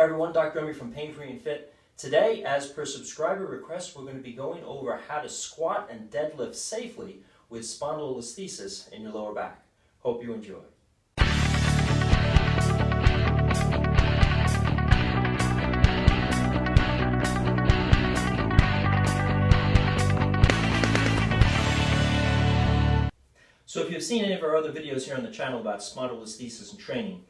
Hi everyone, Dr. Emery from Pain Free and Fit. Today, as per subscriber request, we're going to be going over how to squat and deadlift safely with spondylolisthesis in your lower back. Hope you enjoy. So if you've seen any of our other videos here on the channel about spondylolisthesis and training,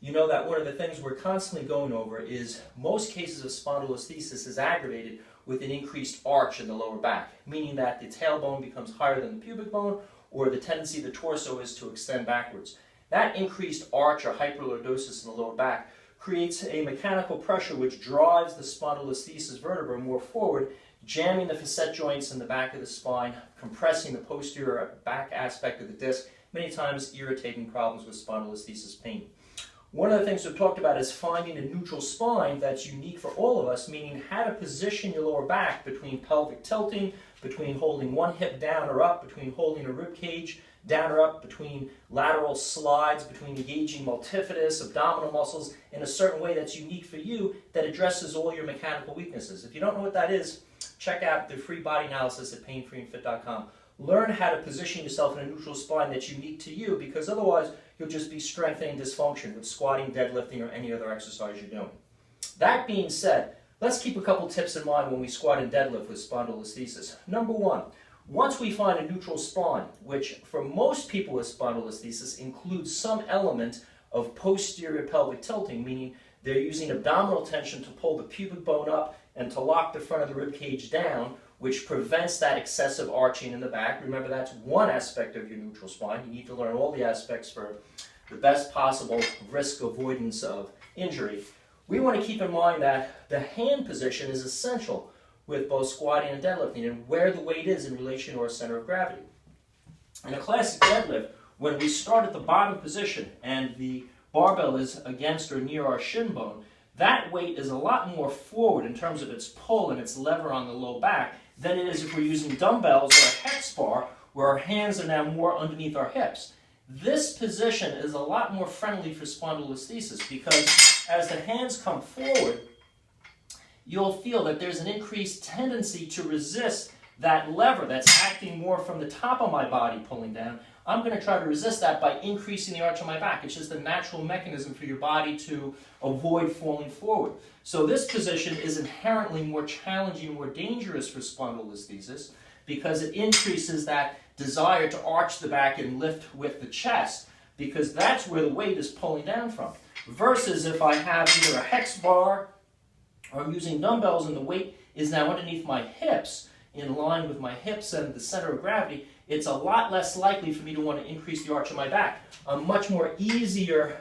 you know that one of the things we're constantly going over is most cases of spondylolisthesis is aggravated with an increased arch in the lower back, meaning that the tailbone becomes higher than the pubic bone, or the tendency of the torso is to extend backwards. That increased arch or hyperlordosis in the lower back creates a mechanical pressure which drives the spondylolisthesis vertebra more forward, jamming the facet joints in the back of the spine, compressing the posterior back aspect of the disc, many times irritating problems with spondylolisthesis pain. One of the things we've talked about is finding a neutral spine that's unique for all of us, meaning how to position your lower back between pelvic tilting, between holding one hip down or up, between holding a rib cage down or up, between lateral slides, between engaging multifidus, abdominal muscles in a certain way that's unique for you that addresses all your mechanical weaknesses. If you don't know what that is, check out the free body analysis at painfreeandfit.com. Learn how to position yourself in a neutral spine that's unique to you, because otherwise you'll just be strengthening dysfunction with squatting, deadlifting, or any other exercise you're doing. That being said, let's keep a couple tips in mind when we squat and deadlift with spondylolisthesis. Number one, once we find a neutral spine, which for most people with spondylolisthesis includes some element of posterior pelvic tilting, meaning they're using abdominal tension to pull the pubic bone up and to lock the front of the rib cage down, which prevents that excessive arching in the back. Remember, that's one aspect of your neutral spine. You need to learn all the aspects for the best possible risk avoidance of injury. We want to keep in mind that the hand position is essential with both squatting and deadlifting, and where the weight is in relation to our center of gravity. In a classic deadlift, when we start at the bottom position and the barbell is against or near our shin bone, that weight is a lot more forward in terms of its pull and its lever on the low back than it is if we're using dumbbells or a hex bar, where our hands are now more underneath our hips. This position is a lot more friendly for spondylolisthesis because as the hands come forward, you'll feel that there's an increased tendency to resist that lever that's acting more from the top of my body pulling down. I'm going to try to resist that by increasing the arch of my back. It's just a natural mechanism for your body to avoid falling forward. So this position is inherently more challenging, more dangerous for spondylolisthesis because it increases that desire to arch the back and lift with the chest, because that's where the weight is pulling down from. Versus if I have either a hex bar or I'm using dumbbells and the weight is now underneath my hips, in line with my hips and the center of gravity, it's a lot less likely for me to want to increase the arch of my back. It's much more easier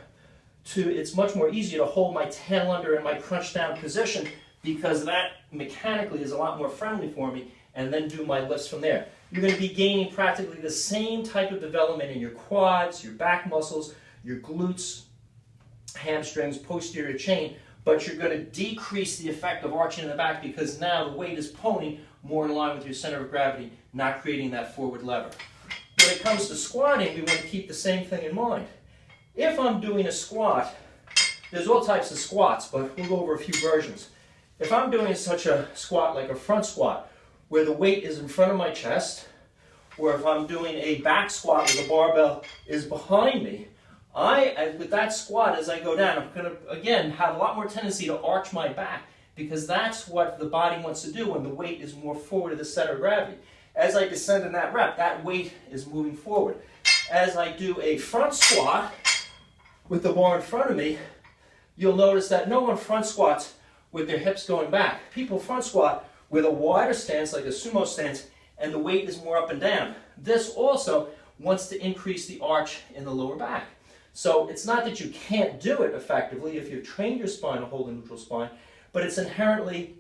to hold my tail under in my crunch down position, because that mechanically is a lot more friendly for me, and then do my lifts from there. You're going to be gaining practically the same type of development in your quads, your back muscles, your glutes, hamstrings, posterior chain, but you're going to decrease the effect of arching in the back because now the weight is pulling more in line with your center of gravity, not creating that forward lever. When it comes to squatting, we want to keep the same thing in mind. If I'm doing a squat, there's all types of squats, but we'll go over a few versions. If I'm doing such a squat like a front squat, where the weight is in front of my chest, or if I'm doing a back squat where the barbell is behind me, with that squat, as I go down, I'm going to, again, have a lot more tendency to arch my back, because that's what the body wants to do when the weight is more forward to the center of gravity. As I descend in that rep, that weight is moving forward. As I do a front squat with the bar in front of me, you'll notice that no one front squats with their hips going back. People front squat with a wider stance, like a sumo stance, and the weight is more up and down. This also wants to increase the arch in the lower back. So it's not that you can't do it effectively if you've trained your spine to hold a neutral spine, but it's inherently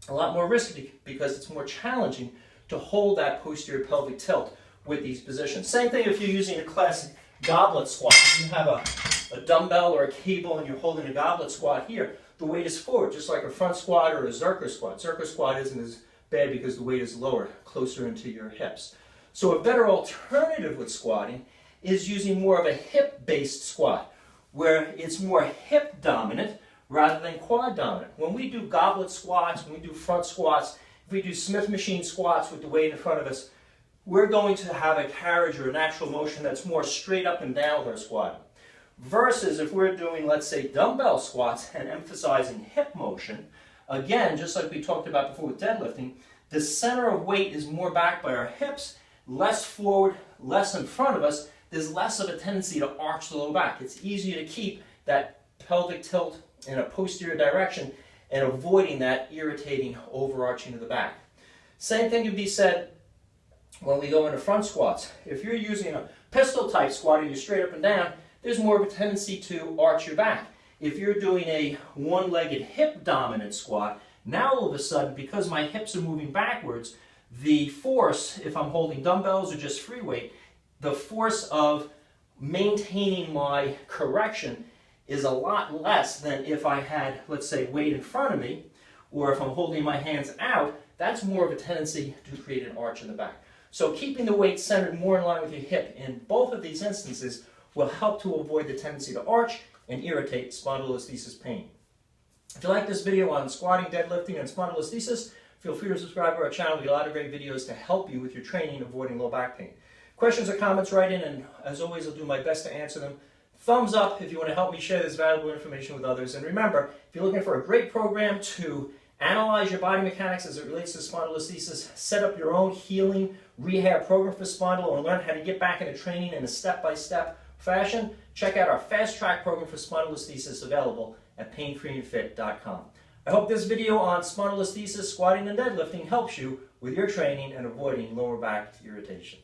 a lot more risky because it's more challenging to hold that posterior pelvic tilt with these positions. Same thing if you're using a classic goblet squat. You have a dumbbell or a cable and you're holding a goblet squat here, the weight is forward, just like a front squat or a Zercher squat. Zercher squat isn't as bad because the weight is lower, closer into your hips. So a better alternative with squatting is using more of a hip-based squat, where it's more hip dominant rather than quad dominant. When we do goblet squats, when we do front squats, if we do Smith machine squats with the weight in front of us, we're going to have a carriage or a natural motion that's more straight up and down with our squatting. Versus if we're doing, let's say, dumbbell squats and emphasizing hip motion, again, just like we talked about before with deadlifting, the center of weight is more back by our hips, less forward, less in front of us. There's less of a tendency to arch the low back. It's easier to keep that pelvic tilt in a posterior direction and avoiding that irritating overarching of the back. Same thing can be said when we go into front squats. If you're using a pistol type squat and you're straight up and down, there's more of a tendency to arch your back. If you're doing a one-legged hip dominant squat, now all of a sudden, because my hips are moving backwards, the force, if I'm holding dumbbells or just free weight, the force of maintaining my correction is a lot less than if I had, let's say, weight in front of me, or if I'm holding my hands out. That's more of a tendency to create an arch in the back. So keeping the weight centered more in line with your hip in both of these instances will help to avoid the tendency to arch and irritate spondylolisthesis pain. If you like this video on squatting, deadlifting, and spondylolisthesis, feel free to subscribe to our channel. We have a lot of great videos to help you with your training avoiding low back pain. Questions or comments, write in, and as always, I'll do my best to answer them. Thumbs up if you want to help me share this valuable information with others. And remember, if you're looking for a great program to analyze your body mechanics as it relates to spondylolisthesis, set up your own healing rehab program for spondylo, and learn how to get back into training in a step-by-step fashion, check out our fast track program for spondylolisthesis available at painfreeandfit.com. I hope this video on spondylolisthesis, squatting, and deadlifting helps you with your training and avoiding lower back irritation.